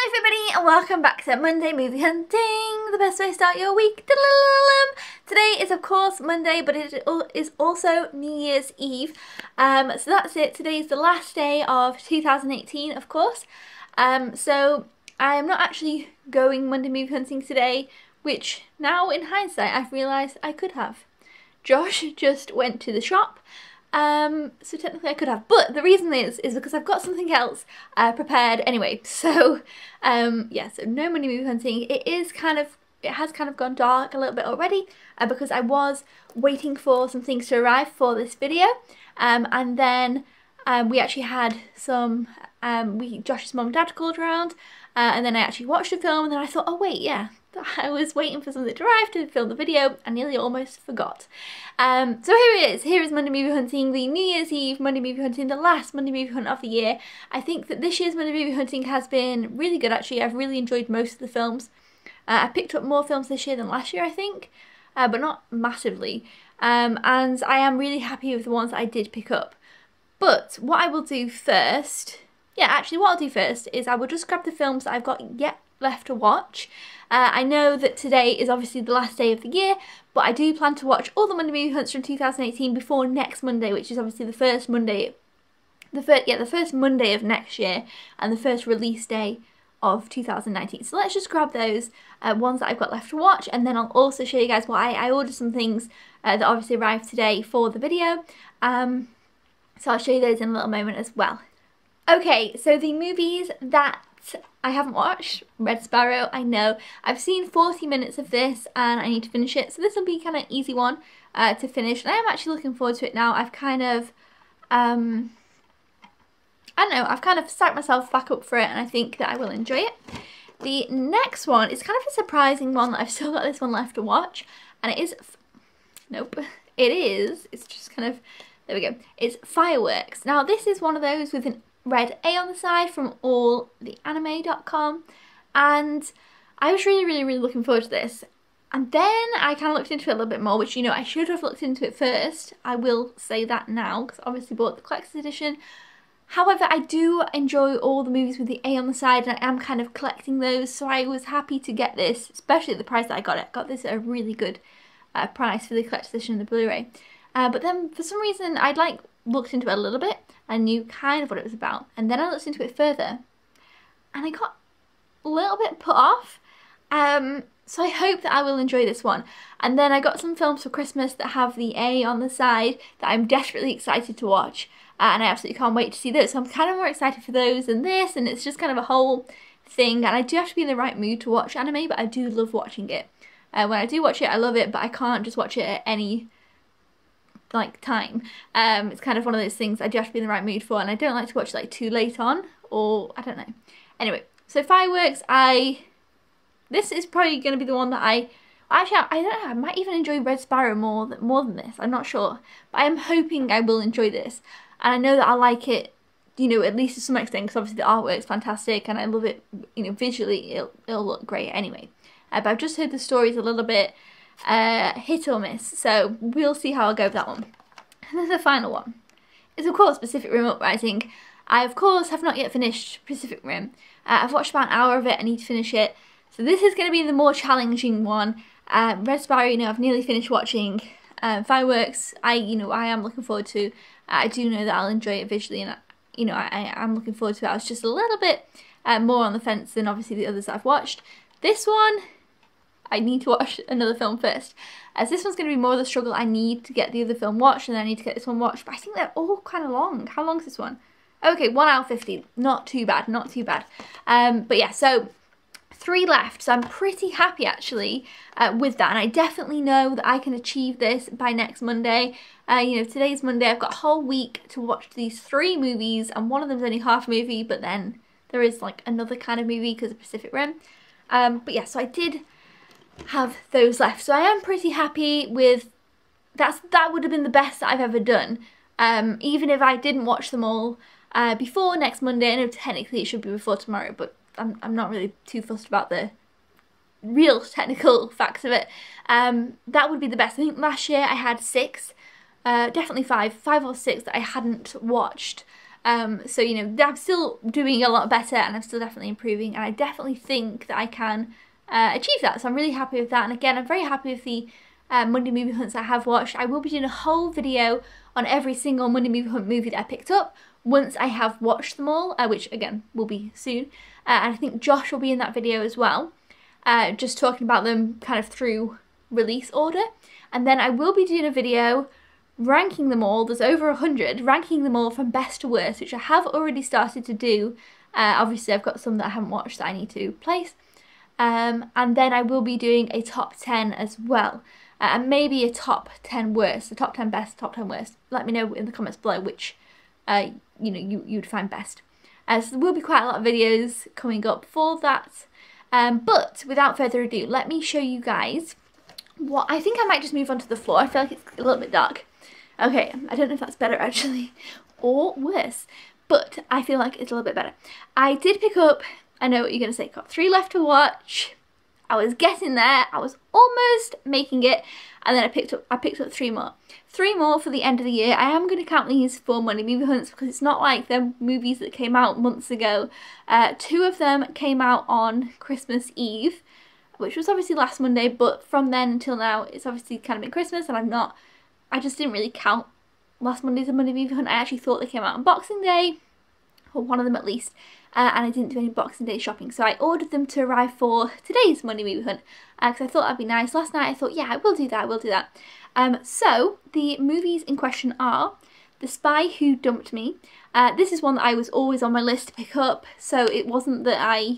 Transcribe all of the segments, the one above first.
Hello everybody and welcome back to Monday Movie Hunting, the best way to start your week. Today is of course Monday, but it is also New Year's Eve. So that's it. Today is the last day of 2018, of course. So I am not actually going Monday Movie Hunting today, which now in hindsight I've realised I could have. Josh just went to the shop. So technically I could have, but the reason is because I've got something else prepared anyway. So yeah, so no Monday Movie Hunting. It has kind of gone dark a little bit already because I was waiting for some things to arrive for this video, and then we actually had some Josh's mum and dad called around, and then I actually watched the film, and then I thought, oh wait, yeah, I was waiting for something to arrive to film the video. I nearly almost forgot. So here it is. Here is Monday Movie Hunting, the New Year's Eve Monday Movie Hunting, the last Monday Movie Hunt of the year. I think that this year's Monday Movie Hunting has been really good actually. I've really enjoyed most of the films. I picked up more films this year than last year I think, but not massively. And I am really happy with the ones that I did pick up. But what I will do first, what I'll do first is I will just grab the films that I've got yet left to watch. I know that today is obviously the last day of the year, but I do plan to watch all the Monday Movie Hunts from 2018 before next Monday, which is obviously the first Monday, the first Monday of next year and the first release day of 2019. So let's just grab those ones that I've got left to watch, and then I'll also show you guys why I ordered some things that obviously arrived today for the video. So I'll show you those in a little moment as well. Okay, so the movies that I haven't watched, Red Sparrow, I know. I've seen 40 minutes of this and I need to finish it, so this will be kind of easy one to finish, and I am actually looking forward to it now. I've kind of, I don't know, I've kind of psyched myself back up for it, and I think that I will enjoy it. The next one is kind of a surprising one that I've still got this one left to watch, and it is, it's just kind of, there we go, it's Fireworks. Now this is one of those with an red A on the side from alltheanime.com, and I was really looking forward to this, and then I kind of looked into it a little bit more, which, you know, I should have looked into it first. I will say that now because I obviously bought the collector's edition. However, I do enjoy all the movies with the A on the side, and I am kind of collecting those, so I was happy to get this, especially at the price that I got it. I got this at a really good price for the collector's edition and the Blu-ray. But then for some reason I'd looked into it a little bit. I knew kind of what it was about, and then I looked into it further and I got a little bit put off. So I hope that I will enjoy this one. And then I got some films for Christmas that have the A on the side that I'm desperately excited to watch, and I absolutely can't wait to see those. So I'm kind of more excited for those than this, and it's just kind of a whole thing. And I do have to be in the right mood to watch anime, but I do love watching it. When I do watch it, I love it, but I can't just watch it at any time. It's kind of one of those things I do have to be in the right mood for, and I don't like to watch too late on, or I don't know. Anyway, so Fireworks, this is probably going to be the one that I don't know, I might even enjoy Red Sparrow more than this, I'm not sure, but I am hoping I will enjoy this, and I know that I like it, you know, at least to some extent, because obviously the artwork's fantastic and I love it, you know, visually it'll look great anyway. But I've just heard the story's a little bit hit or miss, so we'll see how I'll go with that one. And then the final one is of course Pacific Rim Uprising. I of course have not yet finished Pacific Rim. I've watched about an hour of it, I need to finish it. So this is going to be the more challenging one. Red Sparrow, you know, I've nearly finished watching. Fireworks, I am looking forward to. I do know that I'll enjoy it visually, and you know, I am looking forward to it. I was just a little bit more on the fence than obviously the others I've watched. This one, I need to watch another film first, as this one's going to be more of the struggle. I need to get the other film watched, and then I need to get this one watched, but I think they're all kind of long. How long is this one? Okay, 1 hour 50, not too bad, not too bad. But yeah, so 3 left, so I'm pretty happy actually with that, and I definitely know that I can achieve this by next Monday. You know, today's Monday, I've got a whole week to watch these 3 movies, and one of them's only half a movie, but then there is another kind of movie because of Pacific Rim. But yeah, so I did have those left, so I am pretty happy with that. Would have been the best that I've ever done, even if I didn't watch them all before next Monday. I know technically it should be before tomorrow, but I'm not really too fussed about the real technical facts of it. That would be the best. I think last year I had 6, definitely 5 or 6 that I hadn't watched So, you know, I'm still doing a lot better and I'm still definitely improving, and I definitely think that I can achieve that. So I'm really happy with that. And again, I'm very happy with the Monday movie hunts I have watched. I will be doing a whole video on every single Monday movie hunt movie that I picked up once I have watched them all, which again will be soon. And I think Josh will be in that video as well, just talking about them kind of through release order. And then I will be doing a video ranking them all. There's over 100, ranking them all from best to worst, which I have already started to do. Obviously I've got some that I haven't watched that I need to place. And then I will be doing a top 10 as well. And maybe a top 10 worst, a top 10 best, top 10 worst. Let me know in the comments below which you know, you'd find best. So there will be quite a lot of videos coming up for that. But without further ado, let me show you guys what I think. I might just move onto the floor. I feel like it's a little bit dark. Okay, I don't know if that's better actually, or worse, but I feel like it's a little bit better. I did pick up, I know what you're going to say, got 3 left to watch. I was getting there, I was almost making it, and then I picked up 3 more. 3 more for the end of the year. I am going to count these for Monday movie hunts because it's not like the movies that came out months ago. 2 of them came out on Christmas Eve, which was obviously last Monday, but from then until now it's obviously kind of been Christmas, and I just didn't really count last Monday as a Monday movie hunt. I actually thought they came out on Boxing Day, or one of them at least, and I didn't do any Boxing Day shopping, so I ordered them to arrive for today's Monday movie hunt, because I thought that'd be nice. Last night I thought, yeah, I will do that. So the movies in question are The Spy Who Dumped Me. This is one that I was always on my list to pick up, so it wasn't that I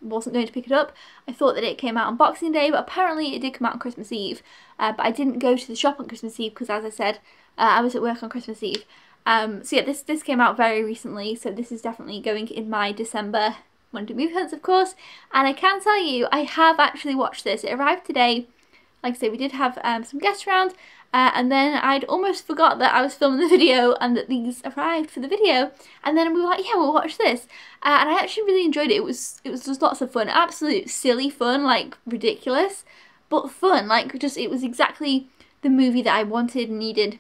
wasn't going to pick it up. I thought that it came out on Boxing Day, but apparently it did come out on Christmas Eve. But I didn't go to the shop on Christmas Eve because, as I said, I was at work on Christmas Eve. So yeah, this came out very recently, so this is definitely going in my December Monday movie hunts, of course. And I can tell you, I have actually watched this. It arrived today. Like I say, we did have some guests around, and then I'd almost forgot that I was filming the video and that these arrived for the video. And then we were like, yeah, we'll watch this. And I actually really enjoyed it. It was just lots of fun, absolute silly fun, like ridiculous, but fun. Like just, it was exactly the movie that I wanted and needed.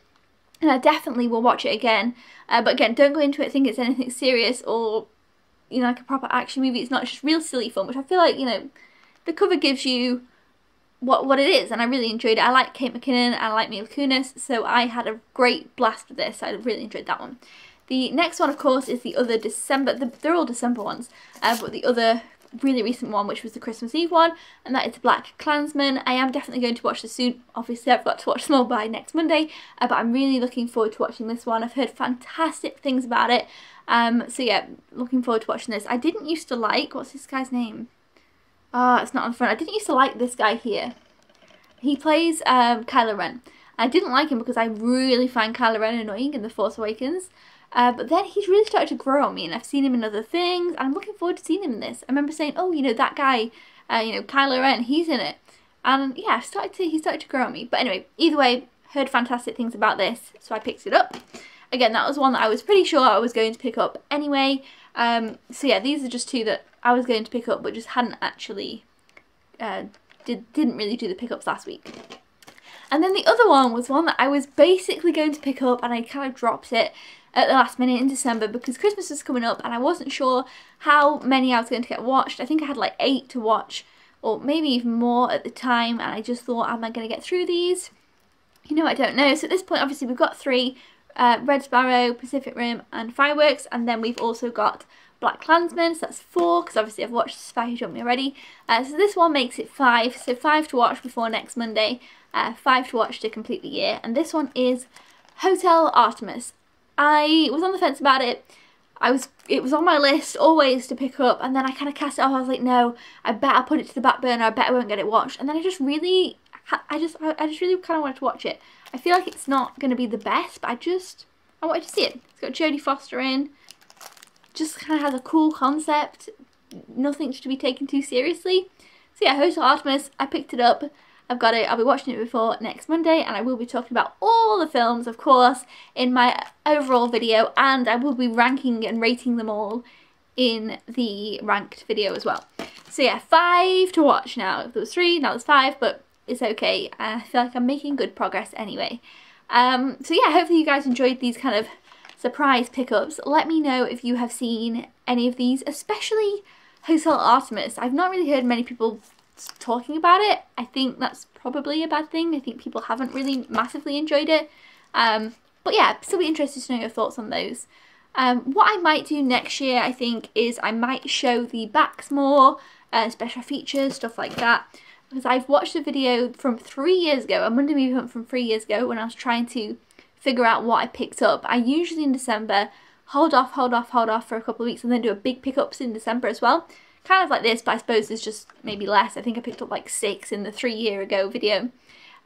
And I definitely will watch it again. But again, don't go into it thinking it's anything serious or, you know, like a proper action movie. It's not, just real silly fun, which I feel like, you know, the cover gives you what it is, and I really enjoyed it. I like Kate McKinnon, I like Mila Kunis, so I had a great blast with this. I really enjoyed that one. The next one, of course, is the other December, they're all December ones, but the other really recent one, which was the Christmas Eve one, and that is BlacKkKlansman. I am definitely going to watch this soon. Obviously I've got to watch them all by next Monday, but I'm really looking forward to watching this one. I've heard fantastic things about it, so yeah, looking forward to watching this. I didn't used to like, what's this guy's name? It's not on the front. I didn't used to like this guy here. He plays Kylo Ren. I didn't like him because I really find Kylo Ren annoying in The Force Awakens. But then he's really started to grow on me, and I've seen him in other things, and I'm looking forward to seeing him in this. I remember saying, oh, you know, that guy, you know, Kylo Ren, he's in it. And yeah, he started to grow on me. But anyway, either way, heard fantastic things about this, so I picked it up. Again, that was one that I was pretty sure I was going to pick up anyway. So yeah, these are just 2 that I was going to pick up, but just hadn't actually, didn't really do the pickups last week. And then the other one was one that I was basically going to pick up, and I kind of dropped it at the last minute in December because Christmas was coming up and I wasn't sure how many I was going to get watched. I think I had like 8 to watch, or maybe even more at the time, and I just thought, am I going to get through these? You know, I don't know. So at this point, obviously, we've got 3, Red Sparrow, Pacific Rim, and Fireworks, and then we've also got BlacKkKlansman, so that's 4, because obviously I've watched Spy Who Dumped Me already. So this one makes it 5, so 5 to watch before next Monday, 5 to watch to complete the year, and this one is Hotel Artemis. I was on the fence about it. It was on my list always to pick up, and then I kind of cast it off. I was like, no, I bet I'll put it to the back burner, I bet I won't get it watched, and then I just really kind of wanted to watch it. I feel like it's not going to be the best, but I wanted to see it. It's got Jodie Foster in. Just kind of has a cool concept, nothing to be taken too seriously. So yeah, Hotel Artemis, I picked it up, I've got it, I'll be watching it before next Monday, and I will be talking about all the films, of course, in my overall video, and I will be ranking and rating them all in the ranked video as well. So yeah, 5 to watch now. If there was 3, now there's 5, but it's okay. I feel like I'm making good progress anyway. So yeah, hopefully you guys enjoyed these kind of surprise pickups. Let me know if you have seen any of these, especially Hotel Artemis. I've not really heard many people talking about it. I think that's probably a bad thing. I think people haven't really massively enjoyed it. But yeah, still be interested to know your thoughts on those. What I might do next year, I think, is I might show the backs more, special features, stuff like that. Because I've watched a video from 3 years ago, a Monday Movie Hunt from 3 years ago, when I was trying to figure out what I picked up. I usually in December hold off for a couple of weeks and then do a big pickups in December as well. Kind of like this, but I suppose there's just maybe less. I think I picked up like 6 in the 3 year ago video.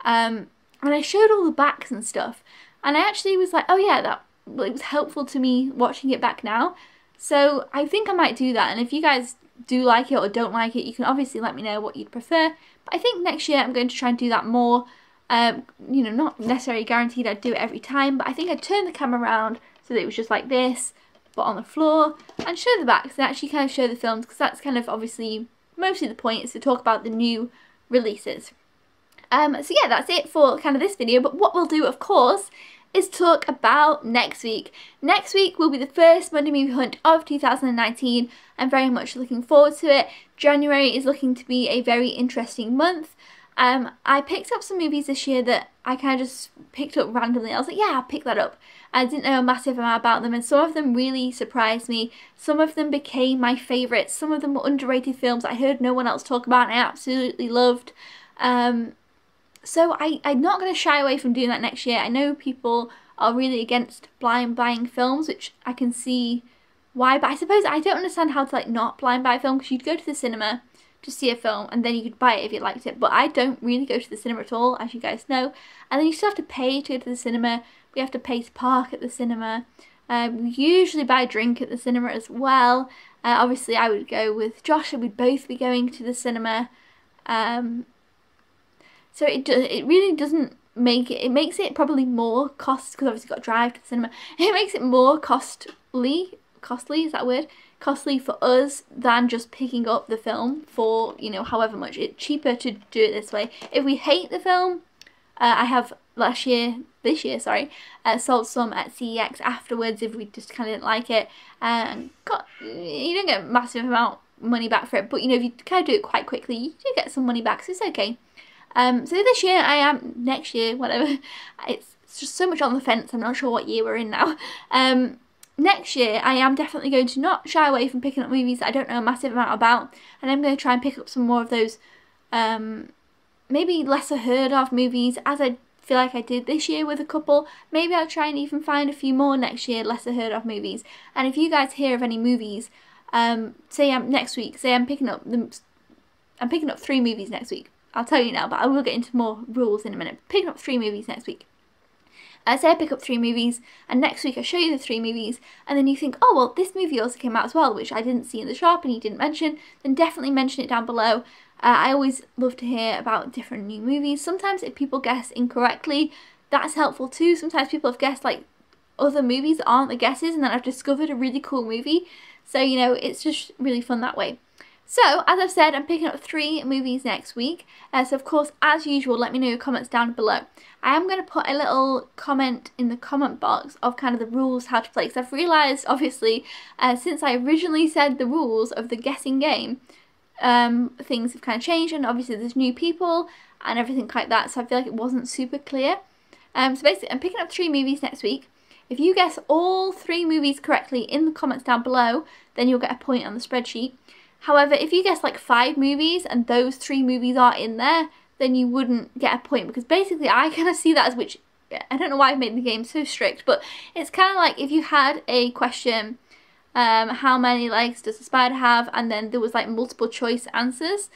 And I showed all the backs and stuff. And I actually was like, oh yeah, it was helpful to me watching it back now. So I think I might do that. And if you guys do like it or don't like it, you can obviously let me know what you'd prefer. But I think next year I'm going to try and do that more. You know, not necessarily guaranteed I'd do it every time, but I think I'd turn the camera around so that it was just like this, but on the floor, and show the backs and actually kind of show the films, because that's kind of obviously mostly the point, is to talk about the new releases. So yeah, that's it for kind of this video, but what we'll do, of course, is talk about next week. Next week will be the first Monday Movie Hunt of 2019. I'm very much looking forward to it. January is looking to be a very interesting month. I picked up some movies this year that I kind of just picked up randomly. I was like, yeah, I'll pick that up. I didn't know a massive amount about them, and some of them really surprised me. Some of them became my favourites. Some of them were underrated films I heard no one else talk about and I absolutely loved. So I'm not going to shy away from doing that next year. I know people are really against blind buying films, which I can see why, but I suppose I don't understand how to like not blind buy a film, because you'd go to the cinema to see a film and then you could buy it if you liked it, but I don't really go to the cinema at all, as you guys know, and then you still have to pay to go to the cinema. We have to pay to park at the cinema. We usually buy a drink at the cinema as well. Obviously I would go with Josh and we'd both be going to the cinema. So it really doesn't make it, it makes it probably more cost, because obviously you've got to drive to the cinema. It makes it more costly, is that a word? Costly for us than just picking up the film for, you know, however much. It's cheaper to do it this way. If we hate the film, I have this year, sold some at CEX afterwards if we just kind of didn't like it, and you don't get a massive amount of money back for it, but you know, if you kind of do it quite quickly, you do get some money back, so it's okay. So this year, next year, whatever, it's just so much on the fence, I'm not sure what year we're in now. Next year, I am definitely going to not shy away from picking up movies that I don't know a massive amount about, and I'm going to try and pick up some more of those, maybe lesser heard of movies, as I feel like I did this year with a couple.Maybe I'll try and even find a few more next year, lesser heard of movies. And if you guys hear of any movies, say next week, say I'm picking up 3 movies next week. I'll tell you now, but I will get into more rules in a minute. Picking up 3 movies next week. Say I pick up 3 movies, and next week I show you the 3 movies, and then you think, oh well, this movie also came out as well, which I didn't see in the shop and you didn't mention, then definitely mention it down below. I always love to hear about different new movies. Sometimes if people guess incorrectly, that's helpful too. Sometimes people have guessed like other movies that aren't the guesses, and then I've discovered a really cool movie. So, you know, it's just really fun that way. So, as I've said, I'm picking up 3 movies next week. So, of course, as usual, let me know your comments down below. I am going to put a little comment in the comment box of kind of the rules, how to play. Because I've realised, obviously, since I originally said the rules of the guessing game, things have kind of changed. And obviously, there's new people and everything like that. So, I feel like it wasn't super clear. So, basically, I'm picking up 3 movies next week. If you guess all 3 movies correctly in the comments down below, then you'll get a point on the spreadsheet. However, if you guess like 5 movies and those 3 movies are in there, then you wouldn't get a point, because basically I kind of see that as which, I don't know why I've made the game so strict, but it's kind of like if you had a question, how many legs does a spider have, and then there was like multiple choice answers,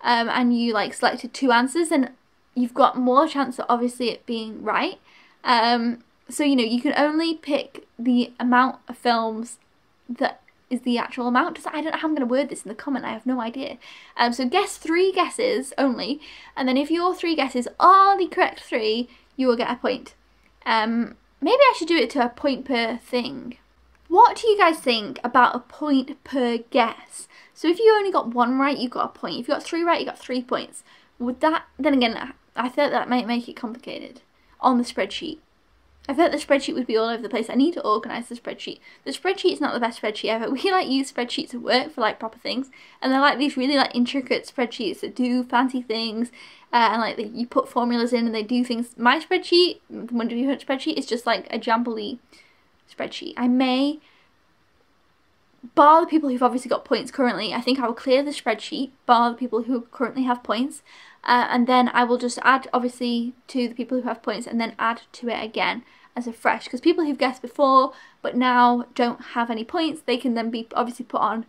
and you like selected 2 answers, then you've got more chance of obviously it being right. So, you know, you can only pick the amount of films that is the actual amount. I don't know how I'm going to word this in the comment, I have no idea. So guess 3 guesses only, and then if your 3 guesses are the correct 3, you will get a point. Maybe I should do it to a point per thing. What do you guys think about a point per guess? So if you only got 1 right, you got a point. If you got 3 right, you got 3 points. Would that, then again, I thought that might make it complicated on the spreadsheet. I feel like the spreadsheet would be all over the place. I need to organise the spreadsheet. The spreadsheet is not the best spreadsheet ever. We like use spreadsheets at work for like proper things, and they're like these really like intricate spreadsheets that do fancy things, and like you put formulas in and they do things. My spreadsheet, the Monday Movie Hunt spreadsheet, is just like a jambly spreadsheet. I may, bar the people who've obviously got points currently, I think I will clear the spreadsheet, bar the people who currently have points, and then I will just add obviously to the people who have points and then add to it again as a fresh, because people who've guessed before but now don't have any points, they can then be obviously put on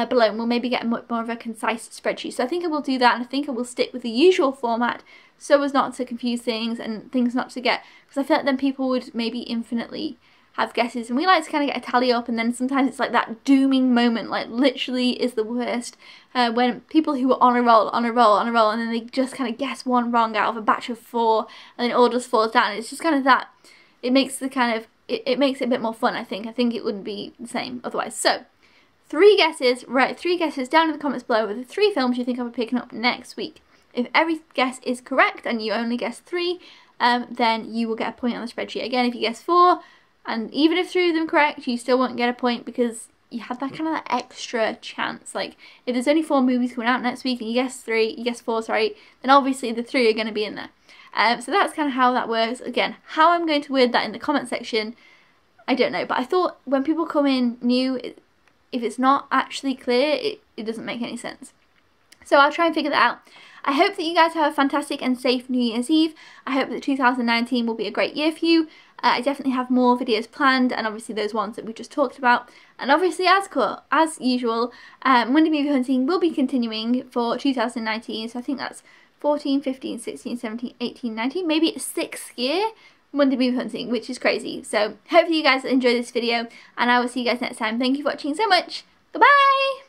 below, and we'll maybe get much more of a concise spreadsheet. So I think I will do that, and I think I will stick with the usual format so as not to confuse things and things not to get, because I feel like then people would maybe infinitely have guesses, and we like to kind of get a tally up, and then sometimes it's like that dooming moment, like literally is the worst, when people who are on a roll, and then they just kind of guess one wrong out of a batch of 4, and then it all just falls down. It's just kind of that, it makes the kind of, it makes it a bit more fun, I think. I think it wouldn't be the same otherwise. So, 3 guesses, write 3 guesses down in the comments below with the 3 films you think I'll be picking up next week. If every guess is correct and you only guess 3, then you will get a point on the spreadsheet. Again, if you guess 4, and even if 3 of them correct, you still won't get a point because you had that kind of that extra chance. Like, if there's only 4 movies coming out next week and you guess 4, sorry, then obviously the 3 are going to be in there. So that's kind of how that works. Again, how I'm going to word that in the comment section, I don't know. But I thought when people come in new, if it's not actually clear, it doesn't make any sense. So I'll try and figure that out. I hope that you guys have a fantastic and safe New Year's Eve. I hope that 2019 will be a great year for you. I definitely have more videos planned, and obviously those ones that we just talked about. And obviously, as usual, Monday Movie Hunting will be continuing for 2019. So I think that's 14, 15, 16, 17, 18, 19, maybe it's 6th year Monday Movie Hunting, which is crazy. So hopefully you guys enjoy this video, and I will see you guys next time. Thank you for watching so much. Goodbye!